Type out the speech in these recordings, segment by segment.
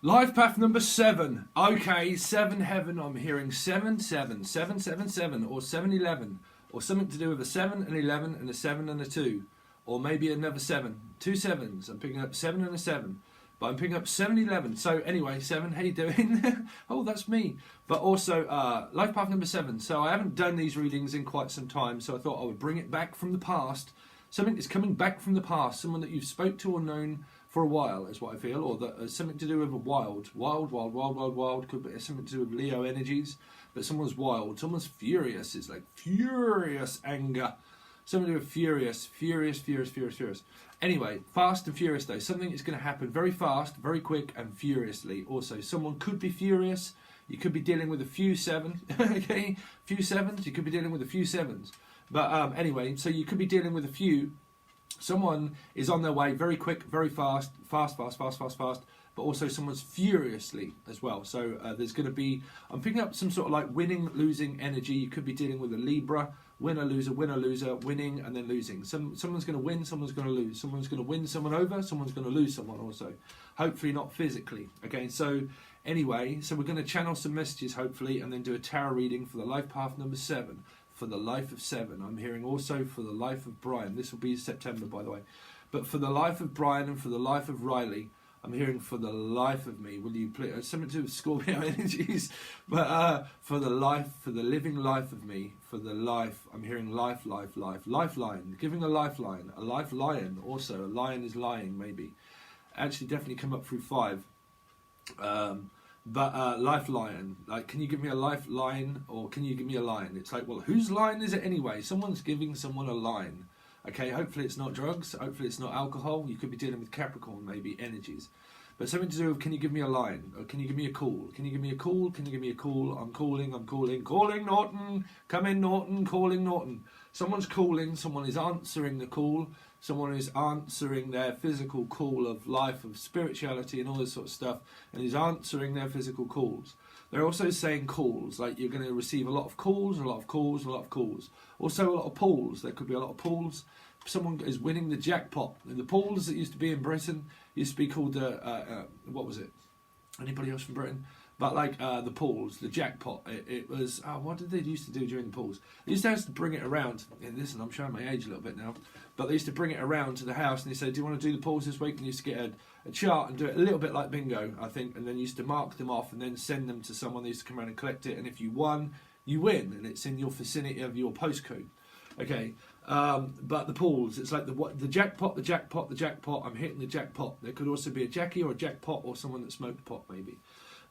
Life path number 7. Okay, 7 heaven. I'm hearing 7, 7, 7, 7, 7, or 7, 11, or something to do with a 7, an 11, and a 7 and a 2, or maybe another 7. 2 sevens. I'm picking up 7 and a 7, but I'm picking up 7, 11. So anyway, 7, how you doing? Oh, that's me. But also, life path number 7. So I haven't done these readings in quite some time, so I thought I would bring it back from the past. Something that's coming back from the past, someone that you've spoke to or known for a while is what I feel, or that something to do with a wild, could be something to do with Leo energies, but someone's wild, someone's furious, it's like furious anger, something to do with furious. Anyway, fast and furious though, something is going to happen very fast, very quick and furiously. Also, someone could be furious, you could be dealing with a few 7, okay, few 7s, you could be dealing with a few 7s, but anyway, so you could be dealing with a few. Someone is on their way very quick, very fast, but also someone's furiously as well. So there's going to be, I'm picking up some sort of like winning, losing energy. You could be dealing with a Libra, winner, loser, winning and then losing. Someone's going to win, someone's going to lose. Someone's going to win someone over, someone's going to lose someone also. Hopefully not physically. Okay, so anyway, so we're going to channel some messages hopefully and then do a tarot reading for the life path number 7. For the life of 7. I'm hearing also for the life of Brian. This will be September, by the way. But for the life of Brian and for the life of Riley, I'm hearing for the life of me. Will you please, something to do with Scorpio energies, but for the life, for the living life of me, for the life, I'm hearing lifeline, giving a lifeline, a life lion also. A lion is lying, maybe. Actually, definitely come up through 5. But lifeline, like, can you give me a lifeline or can you give me a line? It's like, well, whose line is it anyway? Someone's giving someone a line. Okay, hopefully it's not drugs, hopefully it's not alcohol. You could be dealing with Capricorn, maybe, energies. But something to do with, can you give me a line? Or can you give me a call? Can you give me a call? Can you give me a call? I'm calling, calling Norton, come in Norton, calling Norton. Someone's calling, someone is answering the call. Someone is answering their physical call of life, of spirituality and all this sort of stuff, and is answering their physical calls. They're also saying calls, like you're going to receive a lot of calls, a lot of calls, a lot of calls. Also a lot of pulls. There could be a lot of pulls. Someone is winning the jackpot. And the pulls that used to be in Britain used to be called, what was it? Anybody else from Britain? But like the pools, the jackpot, it was, what did they used to do during the pools? They used to have to bring it around, and listen, I'm showing my age a little bit now, but they used to bring it around to the house and they said, do you want to do the pools this week? And you used to get a chart and do it a little bit like bingo, I think, and then you used to mark them off and then send them to someone. They used to come around and collect it, and if you won, you win, and it's in your vicinity of your postcode. Okay, but the pools, it's like the jackpot, I'm hitting the jackpot. There could also be a Jackie or a jackpot or someone that smoked pot maybe.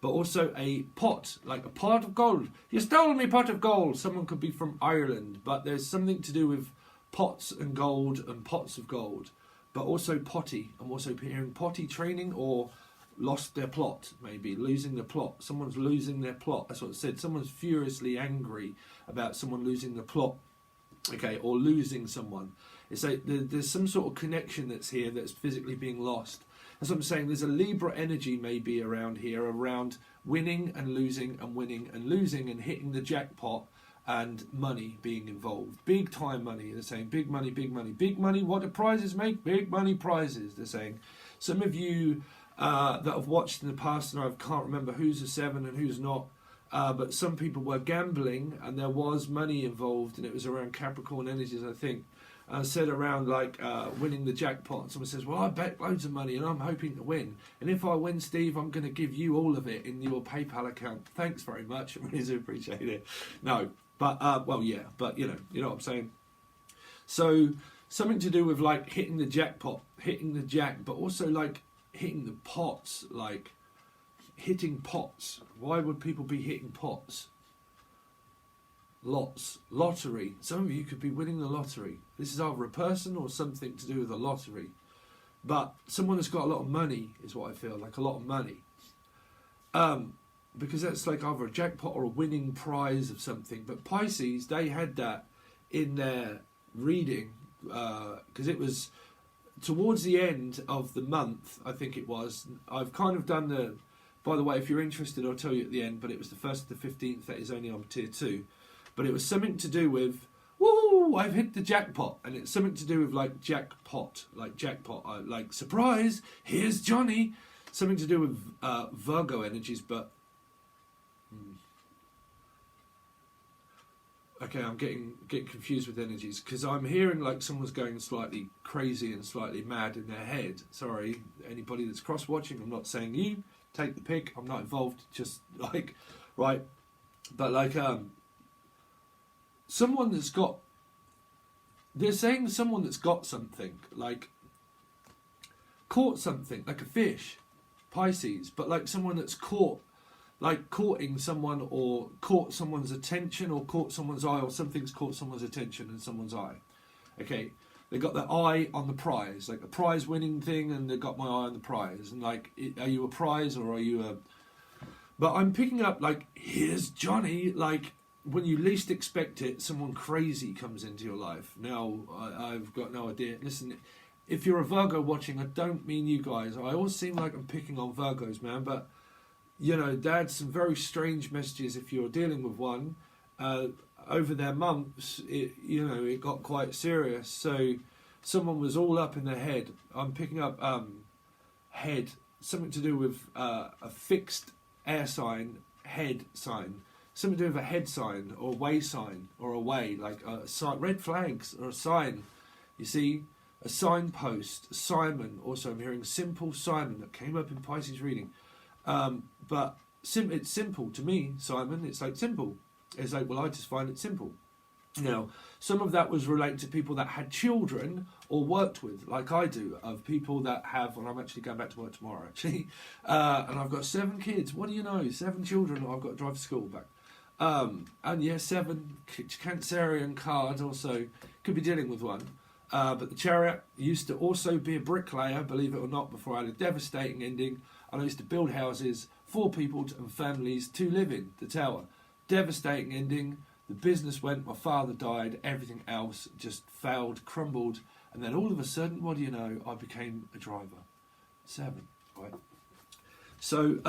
But also a pot, like a pot of gold. You stole me pot of gold. Someone could be from Ireland, but there's something to do with pots and gold and pots of gold. But also potty. I'm also hearing potty training or lost their plot, maybe losing the plot. Someone's losing their plot. That's what it said. Someone's furiously angry about someone losing the plot, okay, or losing someone. It's like there's some sort of connection that's here that's physically being lost. That's what I'm saying. There's a Libra energy maybe around here, around winning and losing and hitting the jackpot and money being involved. Big time money, they're saying. Big money, big money. Big money, what do prizes make? Big money prizes, they're saying. Some of you that have watched in the past, and I can't remember who's a 7 and who's not, but some people were gambling and there was money involved, and it was around Capricorn energies, I think. Said around like winning the jackpot, and someone says, well, I bet loads of money and I'm hoping to win, and if I win, Steve, I'm going to give you all of it in your PayPal account. Thanks very much, I really do appreciate it. No, but well, yeah, but you know what I'm saying. So something to do with like hitting the jackpot, hitting the jack, but also like hitting the pots, like hitting pots. Why would people be hitting pots? Lots, lottery. Some of you could be winning the lottery. This is either a person or something to do with the lottery. But someone that's got a lot of money is what I feel, like a lot of money. Because that's like either a jackpot or a winning prize of something. But Pisces, they had that in their reading because it was towards the end of the month, I think it was. I've kind of done the, by the way, if you're interested, I'll tell you at the end, but it was the 1st to the 15th, that is only on tier 2. But it was something to do with, woo, I've hit the jackpot. And it's something to do with like jackpot, like surprise, here's Johnny. something to do with Virgo energies, but okay, I'm getting confused with energies because I'm hearing like someone's going slightly crazy and slightly mad in their head. Sorry, anybody that's cross-watching, I'm not saying you. Take the pick. I'm not involved. Just like, right, but like someone that's got. They're saying someone that's got something, like caught something, like a fish, Pisces, but like someone that's caught. Like courting someone or caught someone's attention or caught someone's eye or something's caught someone's attention and someone's eye. Okay, they got their eye on the prize, like the prize winning thing, and they got my eye on the prize. And like, are you a prize or are you a... But I'm picking up like, here's Johnny, like when you least expect it, someone crazy comes into your life. Now, I've got no idea. Listen, if you're a Virgo watching, I don't mean you guys. I always seem like I'm picking on Virgos, man, but... You know, Dad, some very strange messages if you're dealing with one. Over their months, it got quite serious. So someone was all up in their head. I'm picking up head, something to do with a fixed air sign, head sign. Something to do with a head sign or way sign or a way, like a sign, red flags or a sign. You see, a signpost, Simon. Also, I'm hearing simple Simon that came up in Pisces reading. But it's simple to me, Simon. It's like simple. It's like, well, I just find it simple. Now, some of that was related to people that had children or worked with, like I do, of people that have, and I'm actually going back to work tomorrow, actually, and I've got 7 kids. What do you know? 7 children I've got to drive to school back. And yeah, 7 Cancerian cards also, could be dealing with one. But the Chariot used to also be a bricklayer, believe it or not, before I had a devastating ending. And I used to build houses for people and families to live in. The Tower. Devastating ending. The business went, my father died, everything else just failed, crumbled. And then all of a sudden, what do you know, I became a driver. 7, right? So,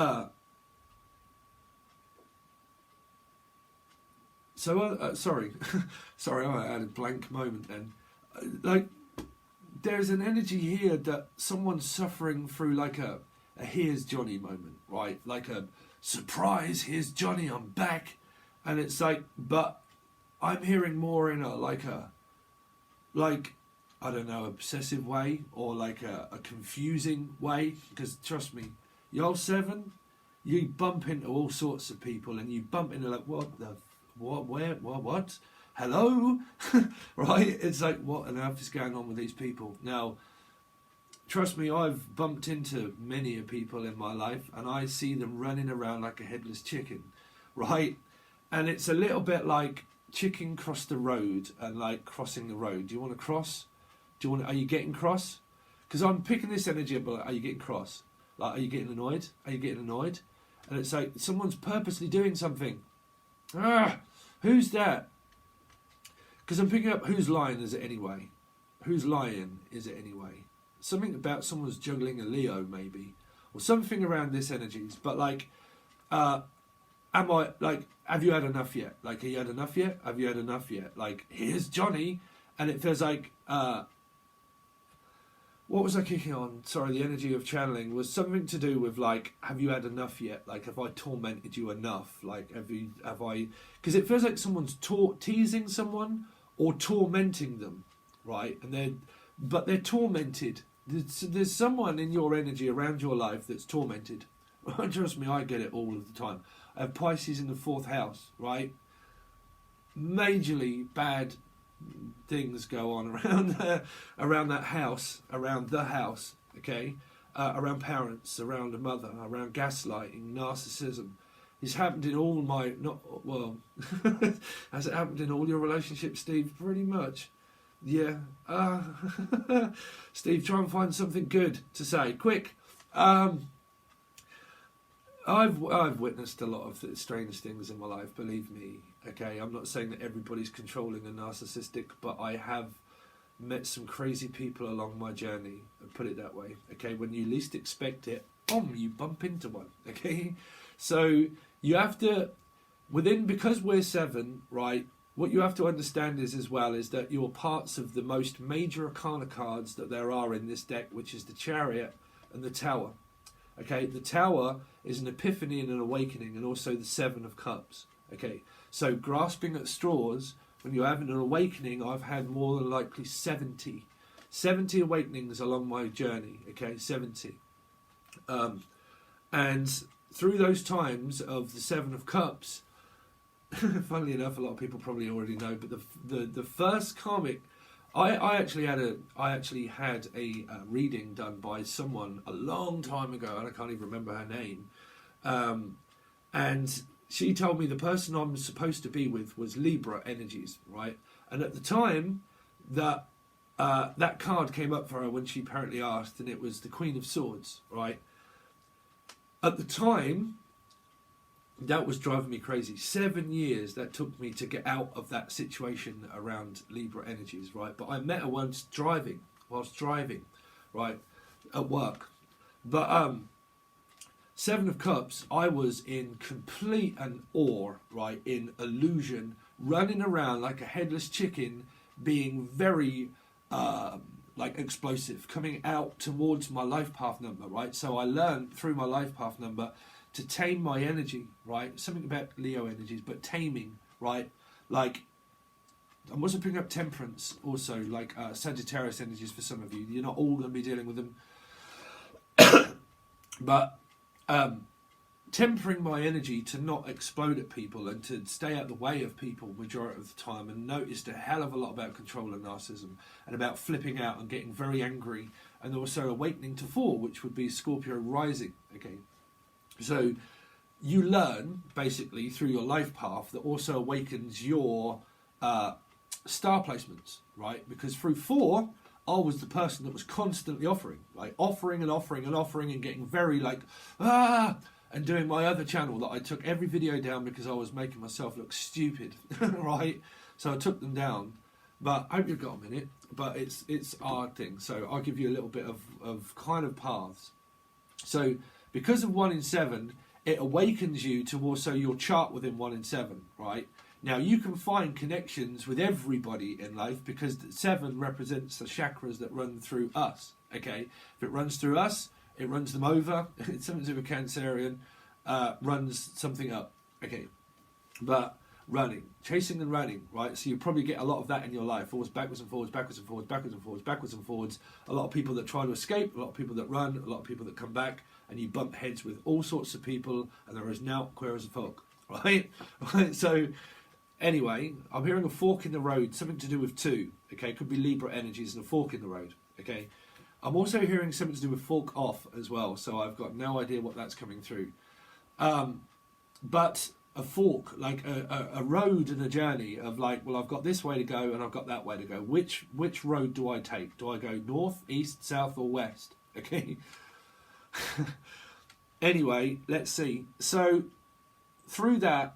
sorry. Sorry, I had a blank moment then. Like, there's an energy here that someone's suffering through like a here's Johnny moment, right? Like a surprise, here's Johnny, I'm back. And it's like, but I'm hearing more in a like I don't know, obsessive way or like a confusing way. Because trust me, you're 7, you bump into all sorts of people and you bump into like, what? Hello? Right? It's like, what on earth is going on with these people? Now, trust me, I've bumped into many people in my life and I see them running around like a headless chicken, right? And it's a little bit like chicken cross the road and like crossing the road. Do you want to cross? Are you getting cross? Because I'm picking this energy up, like, are you getting cross? Like, are you getting annoyed? Are you getting annoyed? And it's like, someone's purposely doing something. Who's that? Because I'm picking up whose line is it anyway? Whose lion is it anyway? Something about someone's juggling a Leo maybe. Or something around this energies. But like, have you had enough yet? Like, have you had enough yet? Have you had enough yet? Like, here's Johnny. And it feels like, what was I kicking on? Sorry, the energy of channeling was something to do with like, have you had enough yet? Like, have I tormented you enough? Like, have I? Because it feels like someone's teasing someone or tormenting them, right? And they're tormented. There's someone in your energy around your life that's tormented. Trust me, I get it all of the time. I have Pisces in the 4th house, right? Majorly bad things go on around that house, around the house, okay? Around parents, around a mother, around gaslighting, narcissism. It's happened in all my, has it happened in all your relationships, Steve? Pretty much. Yeah. Steve, try and find something good to say. Quick. I've witnessed a lot of strange things in my life, believe me. Okay, I'm not saying that everybody's controlling and narcissistic, but I have met some crazy people along my journey, put it that way. Okay, when you least expect it, you bump into one. Okay, so you have to, because we're 7, right, what you have to understand is that you're parts of the most major arcana cards that there are in this deck, which is the Chariot and the Tower. Okay, the Tower is an epiphany and an awakening, and also the Seven of Cups. Okay, so grasping at straws, when you're having an awakening, I've had more than likely 70 awakenings along my journey. Okay, 70. And through those times of the Seven of Cups, funnily enough, a lot of people probably already know, but the first karmic, I actually had a reading done by someone a long time ago, and I can't even remember her name. And she told me the person I'm supposed to be with was Libra energies, right? And at the time that that card came up for her when she apparently asked, and it was the Queen of Swords, right? At the time, that was driving me crazy. 7 years that took me to get out of that situation around Libra energies, right? But I met her once whilst driving, right, at work. But Seven of Cups, I was in complete and awe, right, in illusion, running around like a headless chicken, being very like explosive, coming out towards my life path number, right? So I learned through my life path number to tame my energy, right? Something about Leo energies, but taming, right? Like, I'm also picking up temperance, also, like Sagittarius energies for some of you. You're not all going to be dealing with them. But tempering my energy to not explode at people and to stay out the way of people majority of the time, and noticed a hell of a lot about control and narcissism, and about flipping out and getting very angry, and also awakening to 4, which would be Scorpio rising, okay? So you learn, basically, through your life path that also awakens your star placements, right? Because through 4, I was the person that was constantly offering and getting very like, and doing my other channel that I took every video down because I was making myself look stupid, right? So I took them down. But I hope you've got a minute. But it's our thing. So I'll give you a little bit of kind of paths. So because of 1 in 7, it awakens you to also your chart within 1 in 7, right? Now you can find connections with everybody in life because 7 represents the chakras that run through us, okay? If it runs through us, it runs them over. It's something to do with Cancerian, runs something up, okay? But running, chasing and running, right? So you probably get a lot of that in your life, always backwards and forwards, backwards and forwards, backwards and forwards, backwards and forwards. A lot of people that try to escape, a lot of people that run, a lot of people that come back, and you bump heads with all sorts of people, and there is now queer as a folk, right? So anyway, I'm hearing a fork in the road, something to do with 2, okay? Could be Libra energies and a fork in the road, okay? I'm also hearing something to do with fork off as well, so I've got no idea what that's coming through. But a fork, like a road and a journey of like, well, I've got this way to go and I've got that way to go. Which road do I take? Do I go north, east, south, or west? Okay. Anyway, let's see. So through that,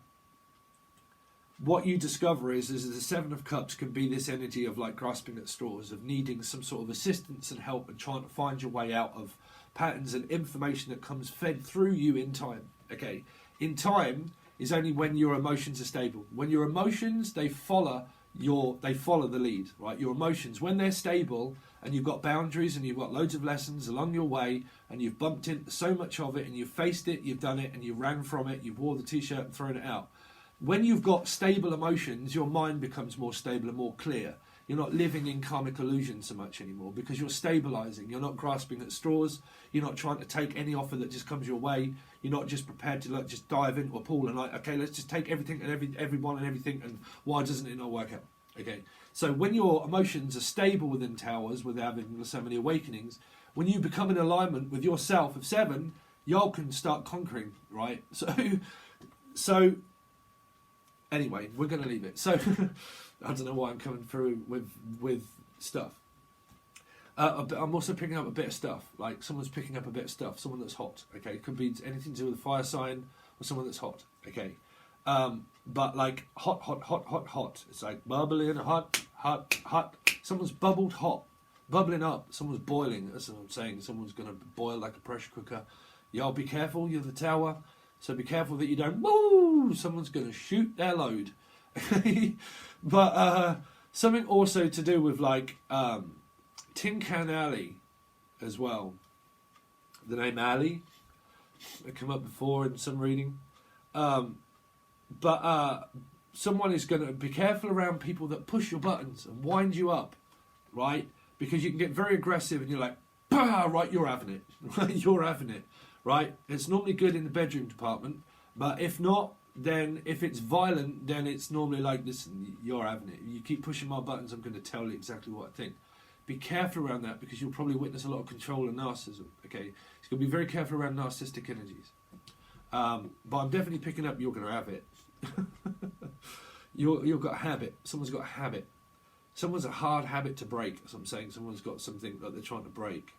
what you discover is the 7 of Cups can be this energy of like grasping at straws, of needing some sort of assistance and help and trying to find your way out of patterns and information that comes fed through you in time. Okay, in time is only when your emotions are stable. When your emotions, they follow the lead, right? Your emotions, when they're stable and you've got boundaries and you've got loads of lessons along your way and you've bumped into so much of it and you've faced it, you've done it and you ran from it, you've wore the t-shirt and thrown it out. When you've got stable emotions, your mind becomes more stable and more clear. You're not living in karmic illusion so much anymore because you're stabilizing. You're not grasping at straws. You're not trying to take any offer that just comes your way. You're not just prepared to like just dive into a pool and like, okay, let's just take everything and everyone and everything, and why doesn't it not work out? Okay, so when your emotions are stable within towers, with having so many awakenings, when you become in alignment with yourself of 7, y'all can start conquering, right? So anyway, we're going to leave it. So I don't know why I'm coming through with stuff. I'm also picking up a bit of stuff. Like someone's picking up a bit of stuff. Someone that's hot. Okay, it could be anything to do with a fire sign or someone that's hot. Okay, but like hot. It's like bubbling, hot. Someone's bubbled hot, bubbling up. Someone's boiling. That's what I'm saying. Someone's gonna boil like a pressure cooker. Y'all be careful. You're the tower. So be careful that you don't, woo, someone's going to shoot their load. But something also to do with like Tin Can Alley as well. The name Ali, It came up before in some reading. Someone is going to be careful around people that push your buttons and wind you up, right? Because you can get very aggressive and you're like, bah, right, you're having it. Right, you're having it, right? It's normally good in the bedroom department, but if not, then if it's violent, then it's normally like, listen, you're having it. You keep pushing my buttons, I'm going to tell you exactly what I think. Be careful around that because you'll probably witness a lot of control and narcissism, okay? So you've got to be very careful around narcissistic energies. But I'm definitely picking up you're going to have it. You've got a habit. Someone's got a habit. Someone's a hard habit to break, as I'm saying. Someone's got something that they're trying to break.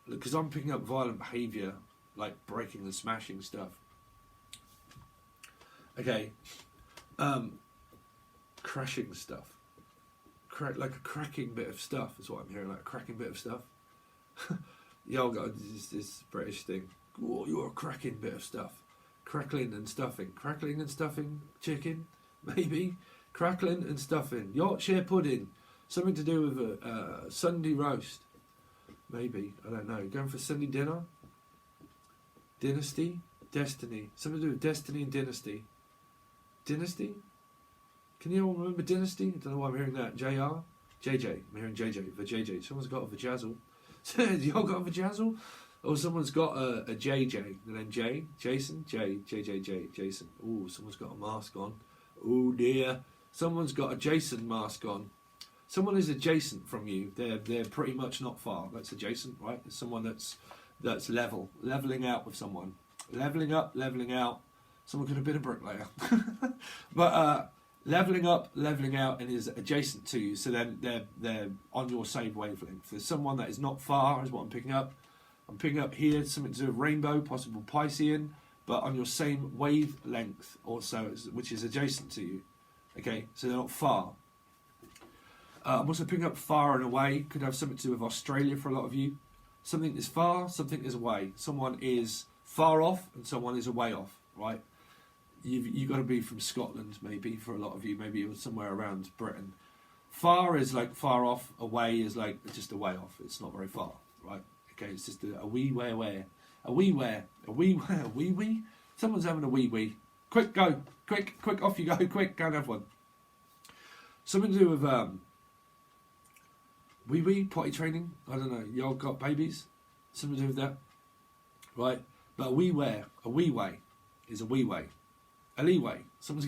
Because I'm picking up violent behaviour, like breaking and smashing stuff. Okay. Crashing stuff. Like a cracking bit of stuff is what I'm hearing, like a cracking bit of stuff. Yeah, I've got this British thing. Oh, you're a cracking bit of stuff. Crackling and stuffing. Crackling and stuffing chicken, maybe. Crackling and stuffing. Yorkshire pudding. Something to do with a Sunday roast. Maybe. I don't know. Going for Sunday dinner? Dynasty? Destiny. Something to do with destiny and dynasty. Dynasty? Can you all remember Dynasty? I don't know why I'm hearing that. JR? JJ. I'm hearing JJ. For JJ. Someone's got a vajazzle. Y'all got a vajazzle? Or someone's got a JJ. The name J? Jason? JJJ. Jason. Ooh, someone's got a mask on. Oh dear. Someone's got a Jason mask on. Someone is adjacent from you. They're pretty much not far. That's adjacent, right? It's someone that's leveling out with someone. Leveling up, leveling out. Someone could have been a bricklayer. But leveling up, leveling out, and is adjacent to you. So then they're on your same wavelength. There's someone that is not far, is what I'm picking up. I'm picking up here something to do with rainbow, possible Piscean, but on your same wavelength also, which is adjacent to you. Okay, so they're not far. I'm also picking up far and away. Could have something to do with Australia for a lot of you. Something is far, something is away. Someone is far off and someone is away off, right? You've got to be from Scotland, maybe, for a lot of you. Maybe you're somewhere around Britain. Far is like far off. Away is like just a way off. It's not very far, right? Okay, it's just a wee where. A wee where. A wee where. A wee wee? Someone's having a wee wee. Quick, go. Quick, off you go. Quick, go and have one. Something to do with wee wee, potty training. I don't know. Y'all got babies? Something to do with that. Right? But a wee where. A wee way is a wee way. A leeway. Someone's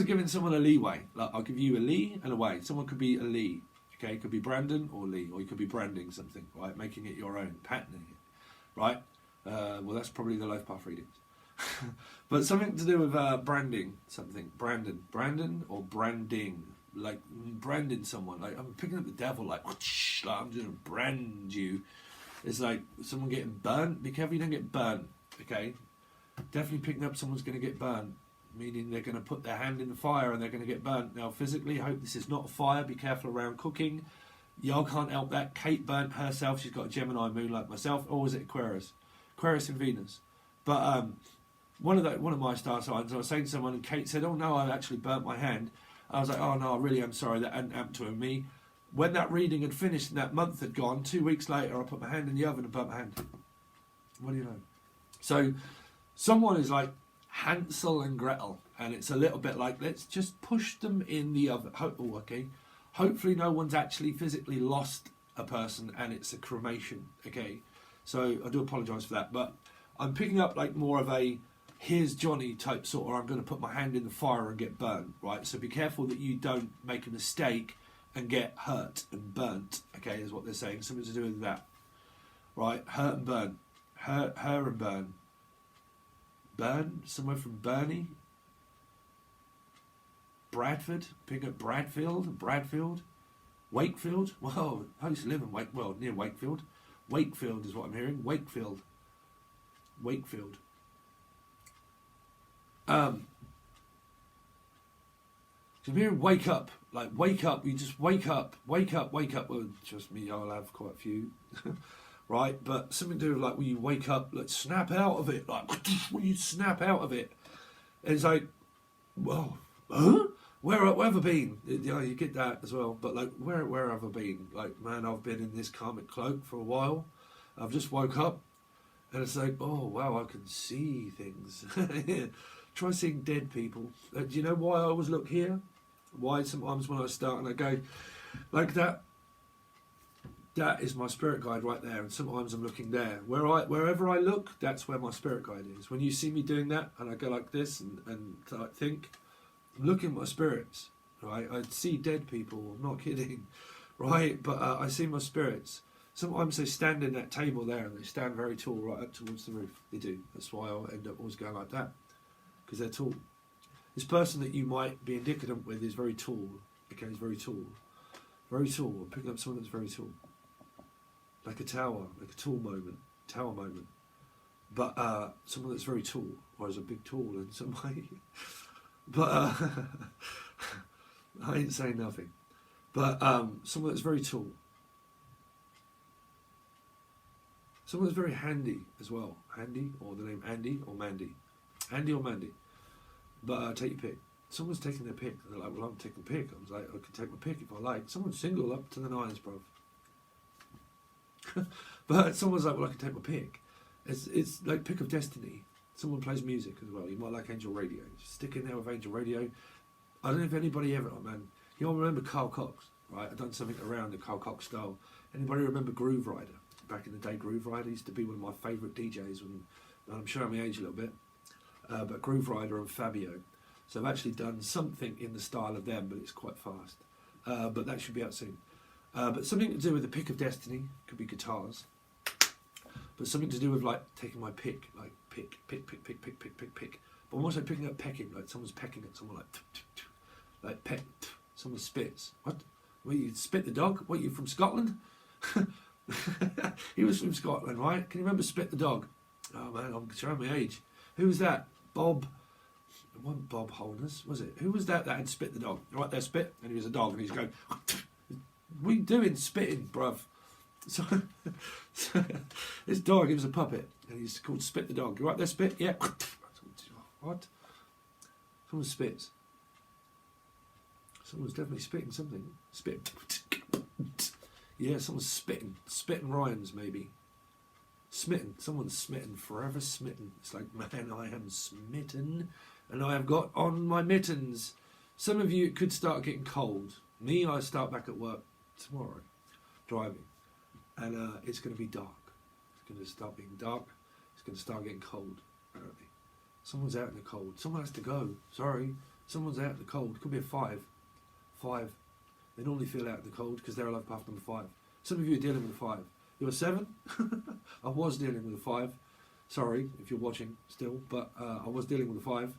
giving someone a leeway. Like, I'll give you a lee and a way. Someone could be a lee. Okay, it could be Brandon or Lee, or you could be branding something, right? Making it your own, patenting it, right? Well, that's probably the life path readings. But something to do with branding something. Brandon or branding. Like branding someone. Like I'm picking up the devil, like I'm going to brand you. It's like someone getting burnt. Be careful you don't get burnt, okay? Definitely picking up someone's going to get burnt. Meaning they're going to put their hand in the fire and they're going to get burnt. Now, physically, I hope this is not a fire. Be careful around cooking. Y'all can't help that. Kate burnt herself. She's got a Gemini moon like myself. Or was it Aquarius? Aquarius and Venus. But one of my star signs, I was saying to someone and Kate said, oh no, I actually burnt my hand. I was like, oh no, I really am sorry. That hadn't happened to me. When that reading had finished and that month had gone, 2 weeks later, I put my hand in the oven and burnt my hand. What do you know? So someone is like Hansel and Gretel, and it's a little bit like, let's just push them in the oven. Okay. Hopefully no one's actually physically lost a person and it's a cremation, okay? So I do apologise for that, but I'm picking up like more of a here's Johnny type sort, or I'm going to put my hand in the fire and get burnt, right? So be careful that you don't make a mistake and get hurt and burnt, okay, is what they're saying. Something to do with that, right? Hurt and burn. Her and burn. Burn, somewhere from Burnley, Bradford, pick up Bradfield, Wakefield. Well, I used to live in near Wakefield. Wakefield is what I'm hearing. Wakefield. So I'm hearing wake up, like wake up. You just wake up. Well, trust me, I'll have quite a few. Right, but something to do with like when you wake up, let's snap out of it. Like when you snap out of it, it's like, well, huh? Where have I been? Yeah, you get that as well. But like, where have I been? Like, man, I've been in this karmic cloak for a while. I've just woke up, and it's like, oh wow, I can see things. Try seeing dead people. Do you know why I always look here? Why sometimes when I start and I go like that, that is my spirit guide right there, and sometimes I'm looking there. Wherever I look, that's where my spirit guide is. When you see me doing that, and I go like this and I think, I'm looking at my spirits, right? I see dead people, I'm not kidding, right? But I see my spirits. Sometimes they stand in that table there, and they stand very tall right up towards the roof. They do. That's why I end up always going like that, because they're tall. This person that you might be indicative with is very tall. Okay, he's very tall. Very tall. I'm picking up someone that's very tall. Like a tower, like a tower moment. But someone that's very tall, or is a big tall in some way. But I ain't saying nothing. But someone that's very tall. Someone that's very handy as well. Handy, or the name Andy or Mandy. Andy or Mandy. But take your pick. Someone's taking their pick. They're like, well, I'm taking a pick. I was like, I can take my pick if I like. Someone's single up to the nines, bruv. But someone's like, well, I can take my pick. It's like pick of destiny. Someone plays music as well. You might like Angel Radio. Just stick in there with Angel Radio. I don't know if anybody ever, oh man, you all remember Carl Cox, right? I've done something around the Carl Cox style. Anybody remember Groove Rider? Back in the day, Groove Rider used to be one of my favourite DJs, and I'm showing my age a little bit. But Groove Rider and Fabio. So I've actually done something in the style of them, but it's quite fast. But that should be out soon. But something to do with the pick of destiny, could be guitars. But something to do with like taking my pick, like pick. But I'm also picking up pecking, like someone's pecking at someone, like peck. Someone spits. What? Well, you spit the dog? What, you from Scotland? He was from Scotland, right? Can you remember Spit the Dog? Oh man, I'm showing my age. Who was that? Bob. It wasn't Bob Holness, was it? Who was that had Spit the Dog? Right there, Spit, and he was a dog, and he's going, what are you doing spitting, bruv? So this dog, he was a puppet, and he's called Spit the Dog. You right there, Spit? Yeah. What? Someone spits. Someone's definitely spitting something. Spit. Yeah, someone's spitting. Spitting rhymes, maybe. Smitten. Someone's smitten. Forever smitten. It's like, man, I am smitten, and I have got on my mittens. Some of you, it could start getting cold. Me, I start back at work tomorrow, driving, and it's going to be dark. It's going to start being dark. It's going to start getting cold, apparently. Someone's out in the cold. Someone has to go. Sorry. Someone's out in the cold. Could be a 5. 5. They normally feel out in the cold because they're alive path number 5. Some of you are dealing with a 5. You're a 7? I was dealing with a 5. Sorry if you're watching still, but I was dealing with a 5.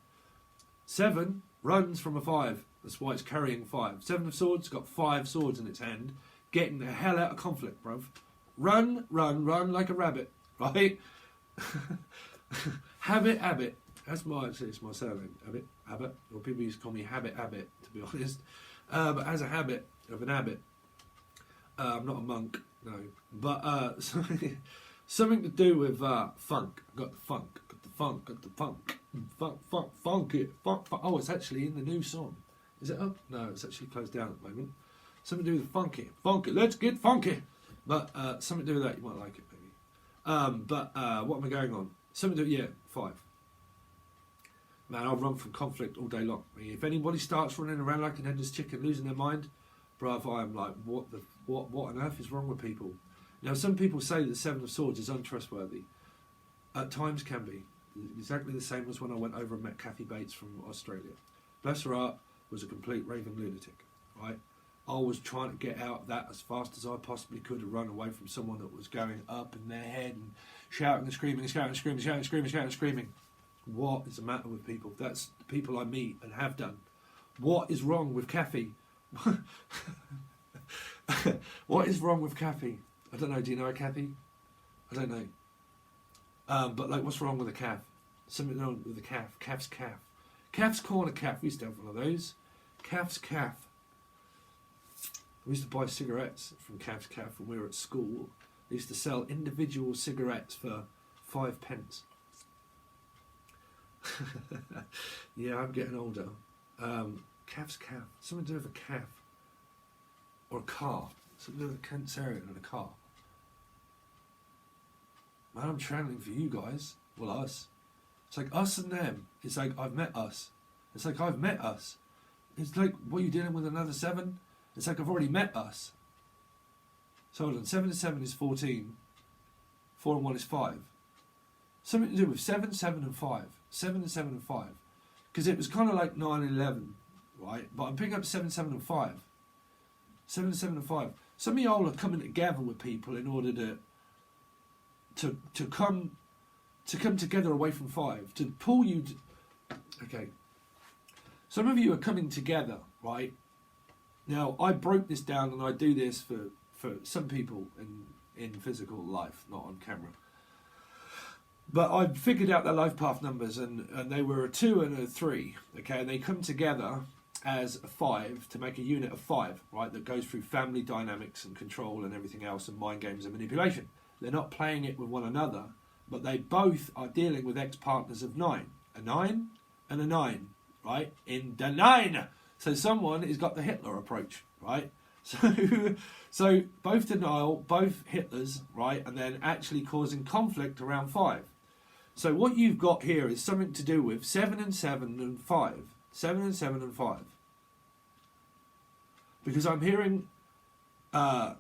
7 runs from a 5. That's why it's carrying 5. 7 of swords, got 5 swords in its hand. Getting the hell out of conflict, bruv. Run, run, run like a rabbit, right? Habit. That's it's my surname. Habit. Or people used to call me Habit, to be honest. But as a habit of an abbot, I'm not a monk, no. But something to do with funk. Got the funk. Funk it. Oh, it's actually in the new song. Is it up? No, it's actually closed down at the moment. Something to do with funky. Let's get funky. But something to do with that, you might like it maybe. But what am I going on? Something to do, 5. Man, I'll run from conflict all day long. I mean, if anybody starts running around like an headless chicken, losing their mind, bruv, I am like, what on earth is wrong with people? Now, some people say that the 7 of Swords is untrustworthy. At times can be. Exactly the same as when I went over and met Kathy Bates from Australia. Bless her heart, was a complete raving lunatic, right? I was trying to get out of that as fast as I possibly could and run away from someone that was going up in their head and shouting and screaming and shouting and screaming, shouting and screaming, shouting and screaming. What is the matter with people? That's the people I meet and have done. What is wrong with Kathy? What is wrong with Kathy? I don't know. Do you know a Kathy? I don't know. But like, what's wrong with a calf? Something wrong with the calf. Calf's calf. Calf's corner calf. We used to have one of those. Calf's calf. We used to buy cigarettes from Calf's calf when we were at school. They used to sell individual cigarettes for 5 pence. Yeah, I'm getting older. Calf's calf. Something to do with a calf. Or a car. Something to do with a Cancerian and a car. Man, I'm channeling for you guys. Well, us. It's like us and them. It's like I've met us. It's like I've met us. It's like, what are you dealing with, another 7? It's like I've already met us. So hold on, 7 and 7 is 14. 4 and 1 is 5. Something to do with 7, 7 and 5. 7 and 7 and 5. Because it was kind of like 9 and 11, right? But I'm picking up 7, 7 and 5. 7 and 7 and 5. Some of y'all are coming together with people in order to come together away from 5. To pull you... Okay. Some of you are coming together, right? Now, I broke this down, and I do this for some people in physical life, not on camera. But I figured out their life path numbers, and they were a 2 and a 3, okay? And they come together as a 5 to make a unit of 5, right? That goes through family dynamics and control and everything else, and mind games and manipulation. They're not playing it with one another, but they both are dealing with ex-partners of 9. A 9 and a 9, right? In the 9! So someone has got the Hitler approach, right? So both denial, both Hitlers, right? And then actually causing conflict around 5. So what you've got here is something to do with 7 and 7 and 5. 7 and 7 and 5. Because I'm hearing, what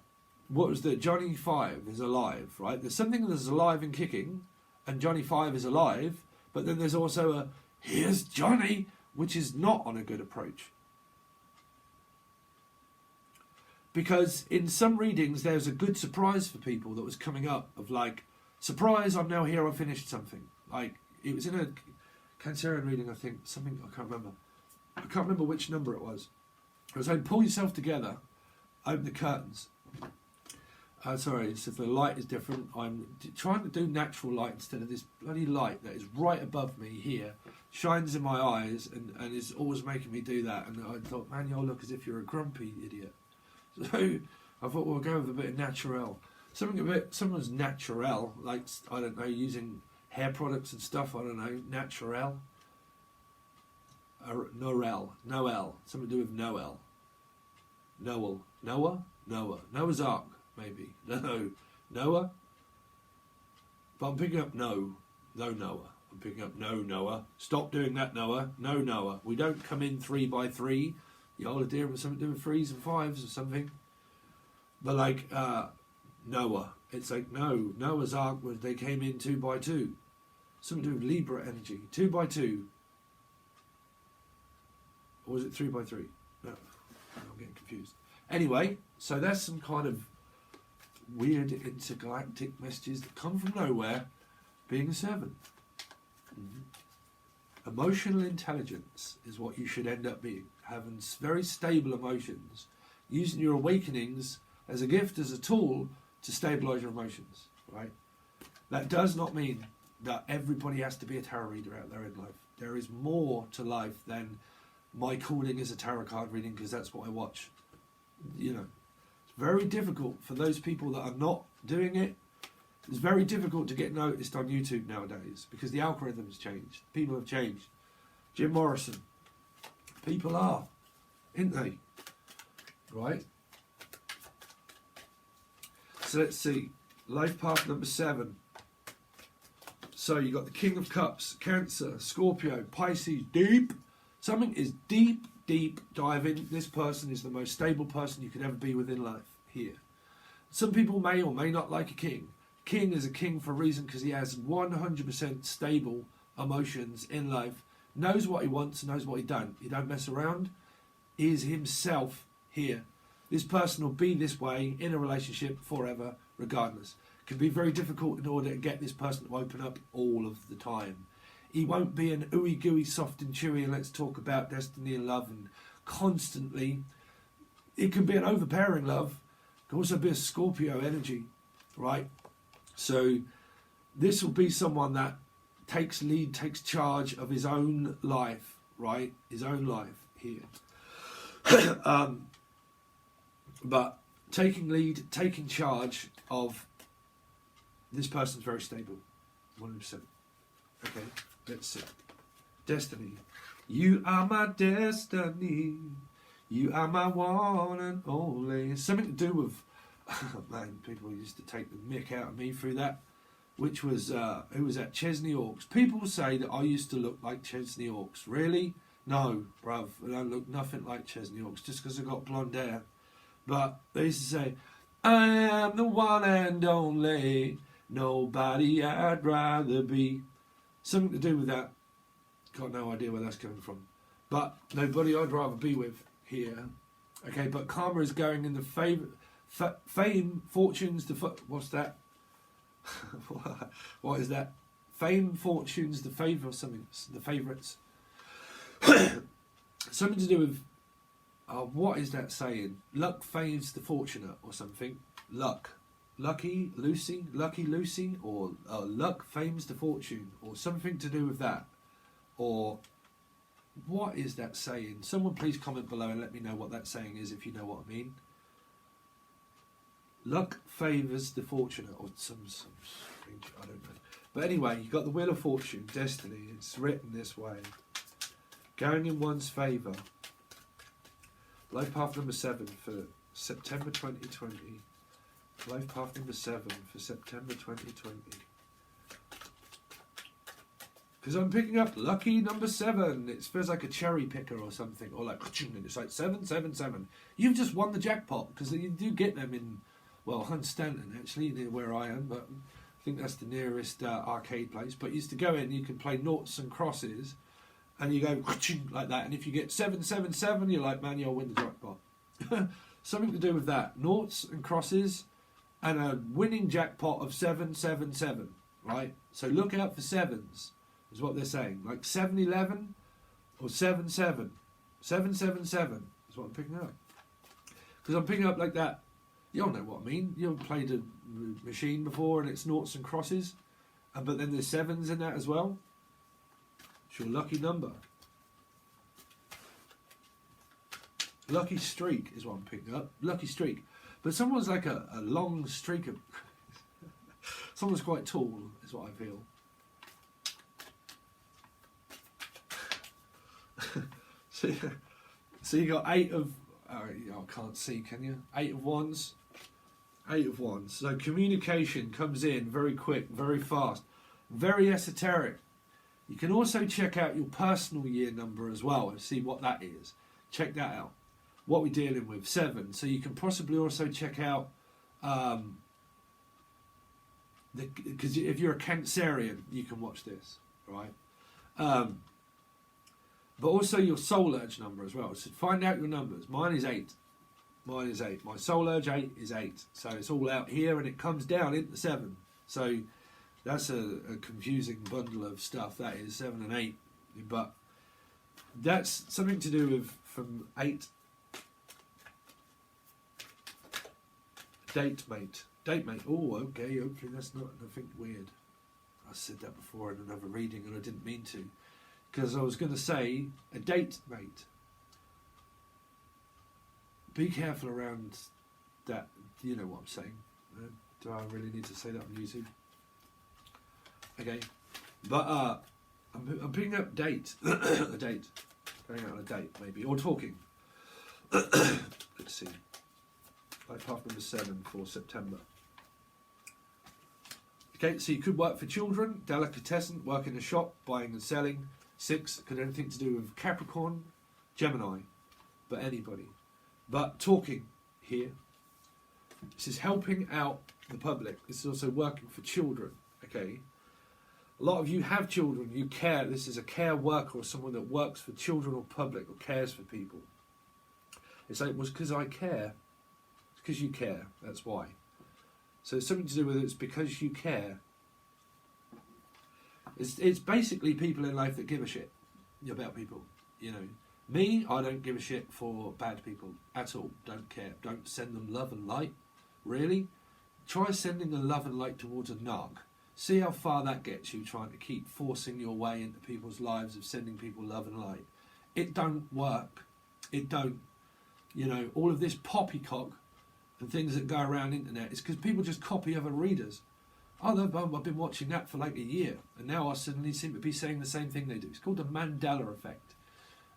was the Johnny 5 is alive, right? There's something that's alive and kicking, and Johnny 5 is alive, but then there's also a, here's Johnny, which is not on a good approach. Because in some readings, there's a good surprise for people that was coming up of like, surprise, I'm now here, I finished something. Like, it was in a Cancerian reading, I think, something, I can't remember. I can't remember which number it was. It was like, pull yourself together, open the curtains. Sorry, so if the light is different, I'm trying to do natural light instead of this bloody light that is right above me here, shines in my eyes, and is always making me do that. And I thought, man, you'll look as if you're a grumpy idiot. So I thought we'll go with a bit of natural. Someone's natural, like, I don't know, using hair products and stuff, I don't know, natural. Noel, something to do with Noel. Noah's Ark, maybe. No, Noah. But I'm picking up no Noah. I'm picking up no Noah. Stop doing that, Noah. No Noah. We don't come in 3 by 3. Y'all are dealing with something to do with 3s and 5s or something. But like Noah, it's like no, Noah's Ark was they came in 2 by 2. Something to do with Libra energy. 2 by 2. Or was it 3 by 3? No, I'm getting confused. Anyway, so that's some kind of weird intergalactic messages that come from nowhere, being a servant. Emotional intelligence is what you should end up being. Having very stable emotions. Using your awakenings as a gift, as a tool to stabilise your emotions. Right? That does not mean that everybody has to be a tarot reader out there in life. There is more to life than my calling is a tarot card reading because that's what I watch. You know, it's very difficult for those people that are not doing it. It's very difficult to get noticed on YouTube nowadays because the algorithm's changed. People have changed. Jim Morrison. People are, ain't they? Right? So let's see. Life path number 7. So you got the King of Cups, Cancer, Scorpio, Pisces, deep. Something is deep, deep diving. This person is the most stable person you could ever be within life here. Some people may or may not like a king. King is a king for a reason because he has 100% stable emotions in life. Knows what he wants, knows what he don't. He don't mess around. He is himself here. This person will be this way in a relationship forever, regardless. It can be very difficult in order to get this person to open up all of the time. He won't be an ooey gooey, soft and chewy, and let's talk about destiny and love and constantly. It can be an overpowering love. It can also be a Scorpio energy, right? So this will be someone that takes lead, takes charge of his own life, right? His own life here. But taking lead, taking charge of this person's very stable, 100%. Okay, let's see. Destiny. You are my destiny. You are my one and only. Something to do with, oh man, people used to take the mick out of me through that. which was who was at Chesney Hawkes. People say that I used to look like Chesney Hawkes. Really? No, bruv, I don't look nothing like Chesney Hawkes just because I got blonde hair. But they used to say, I am the one and only, nobody I'd rather be. Something to do with that. Got no idea where that's coming from. But nobody I'd rather be with here. Okay, but karma is going in the fame, fortunes, what's that? What is that? Fame, fortunes, the favour, something, the favourites. Something to do with, what is that saying? Luck favours the fortunate or something. Luck. Lucky Lucy, or luck fames the fortune, or something to do with that. Or what is that saying? Someone please comment below and let me know what that saying is if you know what I mean. Luck favours the fortunate, or some strange, I don't know. But anyway, you've got the Wheel of Fortune, Destiny. It's written this way. Going in one's favour. Life path number 7 for September 2020. Life path number 7 for September 2020. Because I'm picking up lucky number 7. It feels like a cherry picker or something. Or like, and it's like 777. You've just won the jackpot. Because you do get them in, well, Hunstanton actually, near where I am. But I think that's the nearest arcade place. But you used to go in, you can play noughts and crosses. And you go like that. And if you get 777, you're like, man, you'll win the jackpot. Something to do with that. Noughts and crosses. And a winning jackpot of 777. Right? So look out for sevens. Is what they're saying. Like 711 or 77. 777 is what I'm picking up. Because I'm picking up like that. You'll know what I mean. You've played a machine before and it's noughts and crosses. But then there's sevens in that as well. It's your lucky number. Lucky streak is what I'm picking up. Lucky streak. But someone's like a long streak of... someone's quite tall is what I feel. So you got 8 of... I can't see, can you? 8 of wands. 8 of wands. So communication comes in very quick, very fast. Very esoteric. You can also check out your personal year number as well and see what that is. Check that out. What we're dealing with, 7. So you can possibly also check out... because if you're a Cancerian, you can watch this, right? But also your soul urge number as well. So find out your numbers. Mine is 8. Mine is 8. My soul urge 8 is 8. So it's all out here and it comes down into 7. So that's a confusing bundle of stuff. That is 7 and 8. But that's something to do with from 8. Date mate. Oh, okay. Hopefully that's not nothing weird. I said that before in another reading and I didn't mean to. Because I was going to say a date mate. Be careful around that. You know what I'm saying. Do I really need to say that on YouTube? Okay. But I'm picking up date. A date. Going out on a date maybe. Or talking. Let's see. Life path number 7 for September. Okay, so you could work for children, delicatessen, work in a shop, buying and selling. 6 could have anything to do with Capricorn, Gemini, but anybody. But talking here. This is helping out the public. This is also working for children. Okay. A lot of you have children. You care. This is a care worker or someone that works for children or public or cares for people. It's like, well, because I care. It's because you care. That's why. So it's something to do with it's because you care. It's basically people in life that give a shit about people. You know, me, I don't give a shit for bad people at all. Don't care. Don't send them love and light. Really? Try sending the love and light towards a narc. See how far that gets you trying to keep forcing your way into people's lives of sending people love and light. It don't work. It don't. You know, all of this poppycock and things that go around the internet is because people just copy other readers. Oh, I've been watching that for like a year, and now I suddenly seem to be saying the same thing they do. It's called the Mandela effect.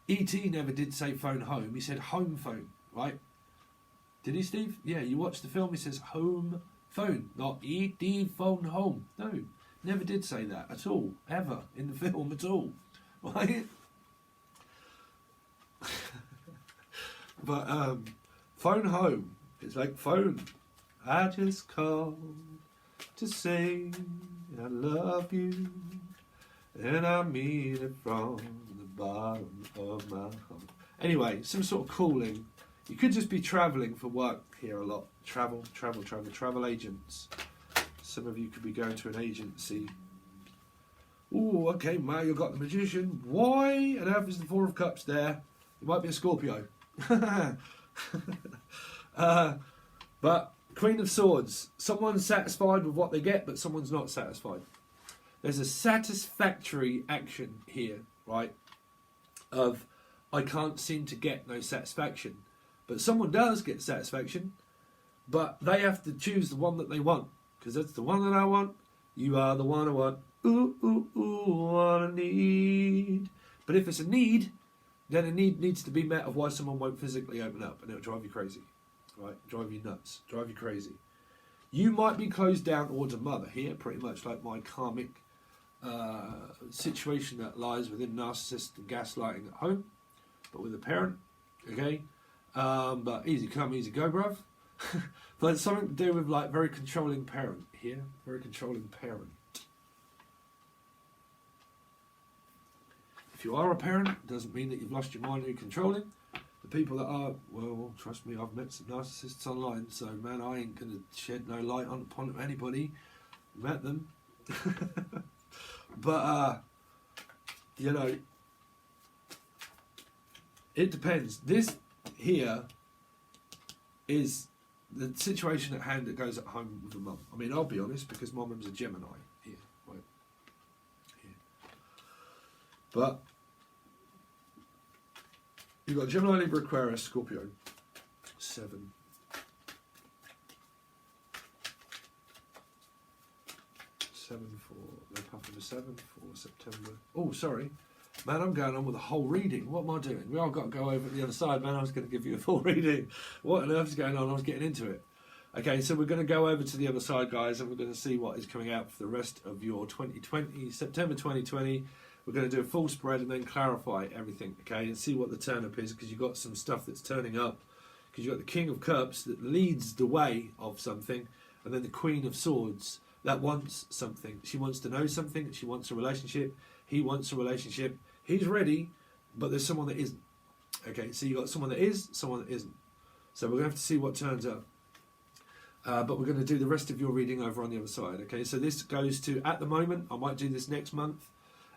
E.T. never did say phone he said home phone, right? Did he, Steve? Yeah, you watched the film, he says home Phone, not E.D. phone home. No, never did say that at all, ever, in the film at all. Right? But, phone home. It's like phone. I just called to say I love you. And I mean it from the bottom of my heart. Anyway, some sort of calling. You could just be travelling for work here a lot. Travel agents. Some of you could be going to an agency. Oh, okay, Mario, you've got the magician. Why on earth is the Four of Cups there? It might be a Scorpio. But Queen of Swords. Someone's satisfied with what they get, but someone's not satisfied. There's a satisfactory action here, right? Of, I can't seem to get no satisfaction. But someone does get satisfaction, but they have to choose the one that they want. Because that's the one that I want. You are the one I want. Ooh, ooh, ooh, what I need. But if it's a need, then a need needs to be met of why someone won't physically open up. And it'll drive you crazy. Right? Drive you nuts. Drive you crazy. You might be closed down towards a mother here, pretty much like my karmic situation that lies within narcissist and gaslighting at home, but with a parent, okay? But easy come, easy go, bruv. But it's something to do with like very controlling parent here, very controlling parent. If you are a parent, doesn't mean that you've lost your mind and you're controlling. The people that are, well, trust me, I've met some narcissists online, so man, I ain't gonna shed no light upon anybody. Met them. But, you know, it depends. This here is the situation at hand that goes at home with a mum. I mean, I'll be honest, because my mum's a Gemini here, right? Here. But you've got Gemini, Libra, Aquarius, Scorpio. 7. They're puffing the 7 for September. Oh, sorry. Man, I'm going on with a whole reading. What am I doing? Well, I've got to go over to the other side. Man, I was going to give you a full reading. What on earth is going on? I was getting into it. Okay, so we're going to go over to the other side, guys, and we're going to see what is coming out for the rest of your 2020, September 2020. We're going to do a full spread and then clarify everything, okay, and see what the turn-up is, because you've got some stuff that's turning up. Because you've got the King of Cups that leads the way of something, and then the Queen of Swords that wants something. She wants to know something. She wants a relationship. He wants a relationship. He's ready, but there's someone that isn't. Okay, so you've got someone that is, someone that isn't. So we're going to have to see what turns up. But we're going to do the rest of your reading over on the other side. Okay, so this goes to, at the moment, I might do this next month,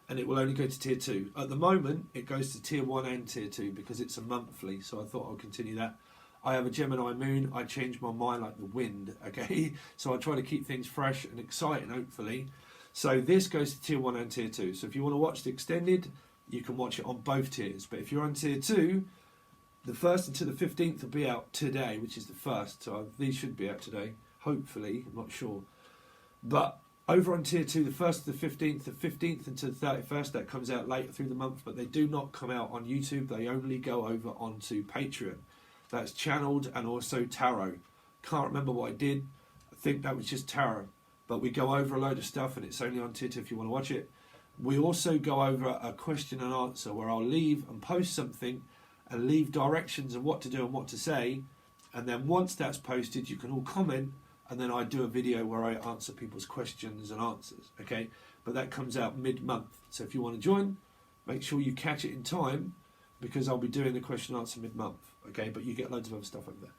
and it will only go to tier 2. At the moment, it goes to tier 1 and tier 2 because it's a monthly, so I thought I'll continue that. I have a Gemini moon. I change my mind like the wind, okay? So I try to keep things fresh and exciting, hopefully. So this goes to tier 1 and tier 2. So if you want to watch the extended, you can watch it on both tiers. But if you're on tier 2, the 1st until the 15th will be out today, which is the 1st. So these should be out today, hopefully. I'm not sure. But over on tier 2, the 1st to the 15th until the 31st, that comes out later through the month. But they do not come out on YouTube. They only go over onto Patreon. That's channeled and also tarot. Can't remember what I did. I think that was just tarot. But we go over a load of stuff and it's only on Twitter if you want to watch it. We also go over a question and answer where I'll leave and post something and leave directions of what to do and what to say. And then once that's posted, you can all comment and then I do a video where I answer people's questions and answers. Okay? But that comes out mid-month. So if you want to join, make sure you catch it in time because I'll be doing the question and answer mid-month. Okay, but you get loads of other stuff over there.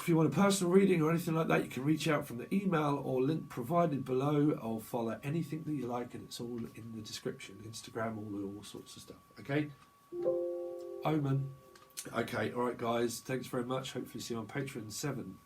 If you want a personal reading or anything like that, you can reach out from the email or link provided below or follow anything that you like, and it's all in the description. Instagram, all sorts of stuff. Okay? Omen. Okay, alright guys, thanks very much. Hopefully see you on Patreon 7.